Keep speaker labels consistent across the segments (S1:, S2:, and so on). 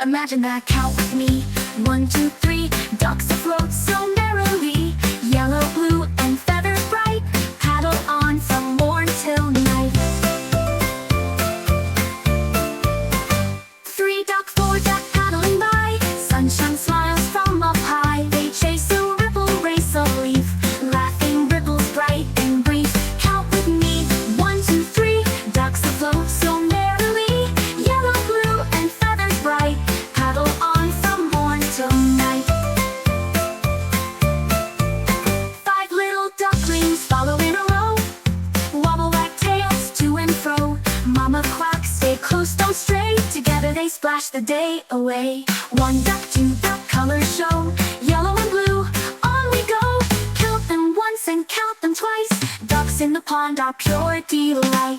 S1: Imagine that, count with me. 1, 2, 3, ducks afloat so merrily. Yellow, blue, and feathers bright, paddle on from morn till night. 3 duck, 4 duck, paddling by. Sunshine smiles from up high. They chase a ripple, race a leaf, laughing ripples bright and brief. Count with me. 1, 2, 3, ducks afloat so merrily. Yellow, blue, and feathers bright, paddle on from morn till night. 5 little ducklings follow in a row, wobble like tails to and fro. Mama quacks, stay close, don't stray. Together they splash the day away. 1 duck, 2 duck, colors show, yellow and blue, on we go. Count them once and count them twice. Ducks in the pond are pure delight.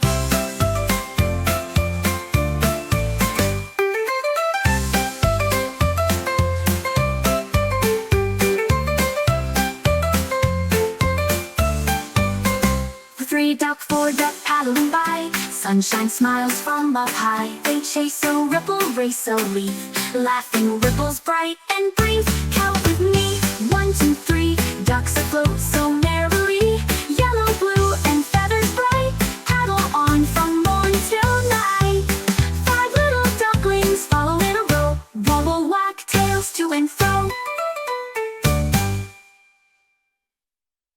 S1: Three duck, 4 duck, paddling by. Sunshine smiles from up high. They chase a ripple, race a leaf, laughing ripples bright and brief. Count with me. 1, 2, 3, ducks afloat so merrily. Yellow, blue, and feathers bright, paddle on from morn till night. 5 little ducklings follow in a row, wobble whack tails to and fro.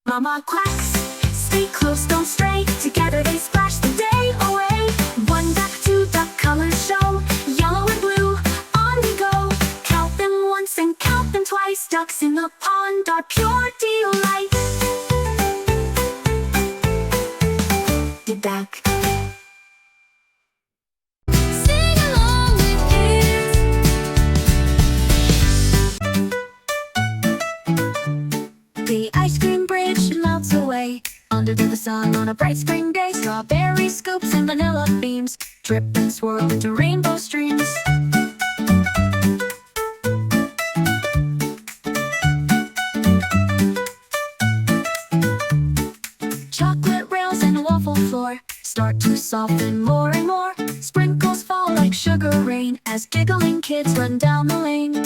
S1: Mama quacks, stay close, don't stray. Together they splash the day away. 1 duck, 2 duck, colors show, yellow and blue, on we go. Count them once and count them twice. Ducks in the pond are pure delight. Did back. Sing along with kids. The ice cream bridge melts away under the sun on a bright spring day. Strawberry scoops and vanilla beams drip and swirl into rainbow streams. Chocolate rails and a waffle floor start to soften more and more. Sprinkles fall like sugar rain as giggling kids run down the lane.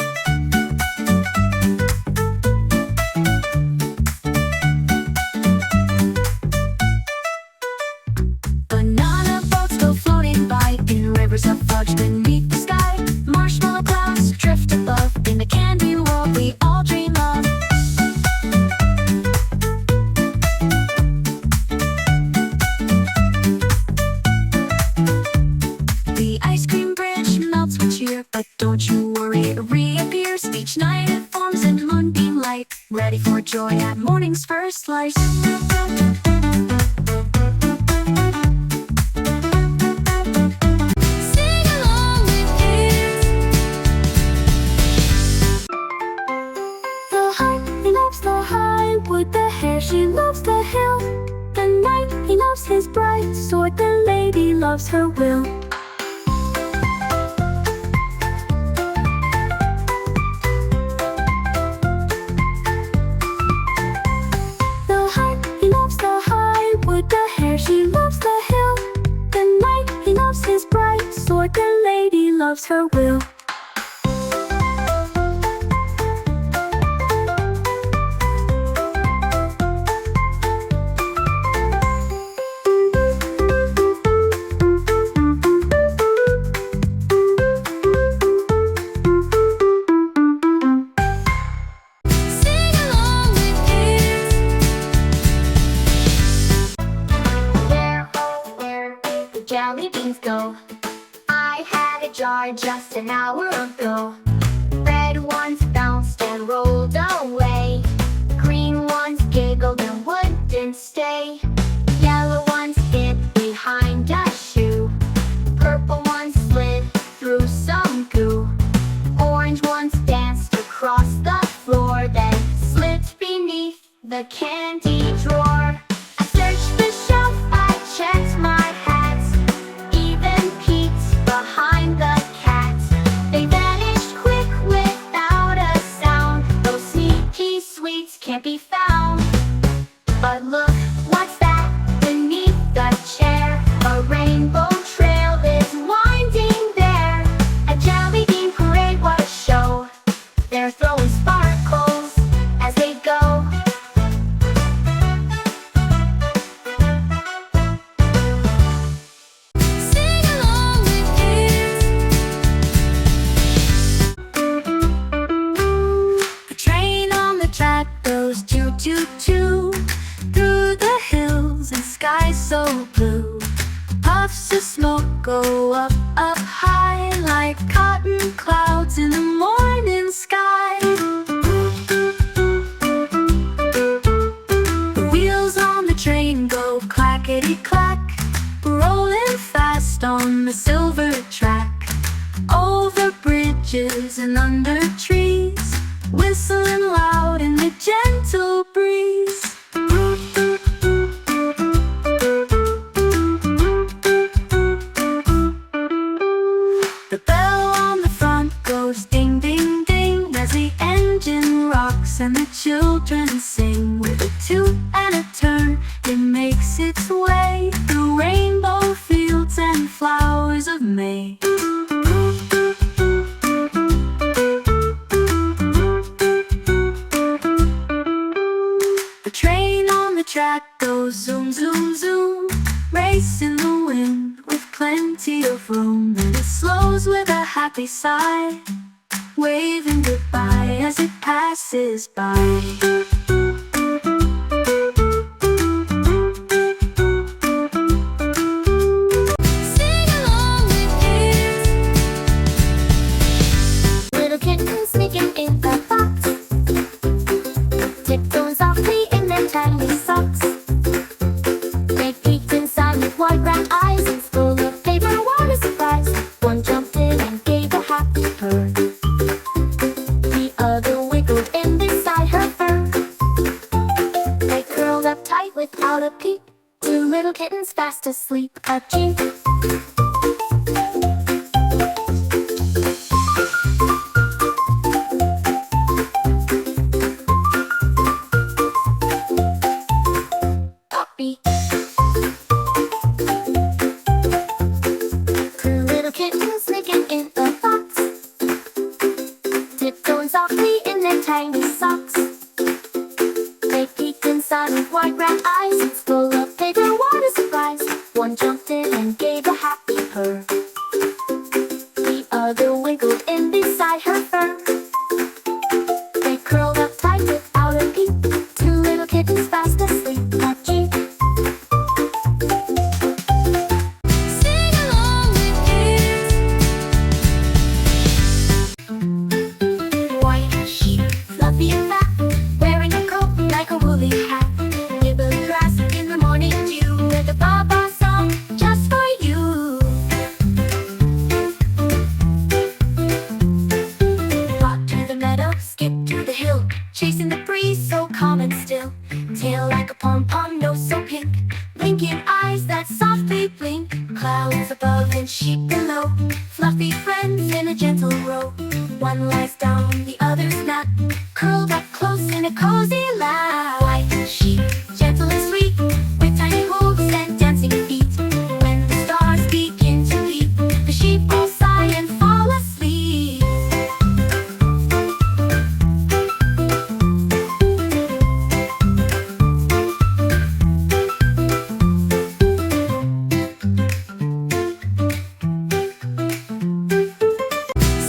S1: Banana boats go floating by in rivers of fudge beneath the sky. Marshmallow clouds drift above in the candy world we all dream of. The ice cream bridge melts with cheer, but don't you worry, it reappears each night. It forms in moonbeam light, ready for joy at morning's first slice. She loves the hill. The knight, he loves his bright sword. The lady loves her will. The hart, he loves the high wood. The hare, she loves the hill. The knight, he loves his bright sword. The lady loves her will.
S2: Jelly beans go. I had a jar just an hour ago. Red ones bounced and rolled away. Green ones giggled and wouldn't stay. Yellow ones hid behind a shoe. Purple ones slid through some goo. Orange ones danced across the floor, then slipped beneath the candy drawer. I searched the shelf, I checked my hats, even peeked behind the cat. They vanished quick without a sound. Those sneaky sweets can't be found. But look, what's that beneath the chair? A rainbow trail is winding there. A jelly bean parade
S1: go up, up high, like cotton clouds in the morning sky. The wheels on the train go clackety-clack, rolling fast on the silver track. Over bridges and under trees, whistling loud in the gentle breeze. The bell on the front goes ding, ding, ding, as the engine rocks and the children sing. With a toot and a turn, it makes its way through rainbow fields and flowers of May. The train on the track goes zoom, zoom, zoom, racing the wind with plenty of room. And it slows with a happy sigh, waving goodbye as it passes by. Sing along with kids.
S2: Little kittens sneaking in the box, tiptoeing softly in their tiny socks. They peeked inside with wide round eyes and full of paper. What a surprise! One jumped in and gave a happy purr. The other wiggled in beside her fur. They curled up tight without a peep. Two little kittens fast asleep. A cheep. Puppy. Two little kittens sneaking in the box, tiptoeing softly in their tiny socks. They peeked inside with wide round eyes and full of paper. What a surprise! One jumped in and gave a happy purr. The other wiggled in beside her fur. They curled up tight without a peep. Two little kittens fast asleep. A cheep.
S1: Sing along with kids.
S2: White sheep, fluffy and fat, wearing a coat like a woolly hat. Nibble grass in the morning dew, with a baba song just for you. Walk to the meadow, skip to the hill, chasing the breeze so calm and still. Tail like a pom-pom, nose so pink, blinking eyes that softly blink. Clouds above and sheep below, fluffy friends in a gentle row. One lies down, the other's not, curled up close in a cozy lap. White sheep, gentle and sweet, with tiny hooves and dancing feet. When the stars begin to leap, the sheep all sigh and fall asleep.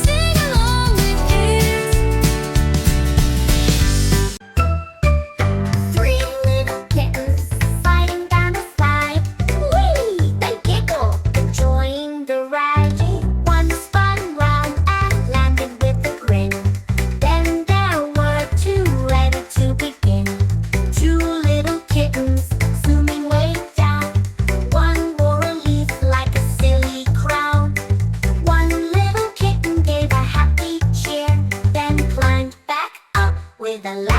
S1: Sing along with kids.
S2: Three little kittens sliding down the slide. Whee! They giggle, enjoying the ride. One spun round and landed with a grin. Then there were two ready to begin. Two little kittens zooming way down. One wore a leaf like a silly crown. One little kitten gave a happy cheer, then climbed back up with a laugh.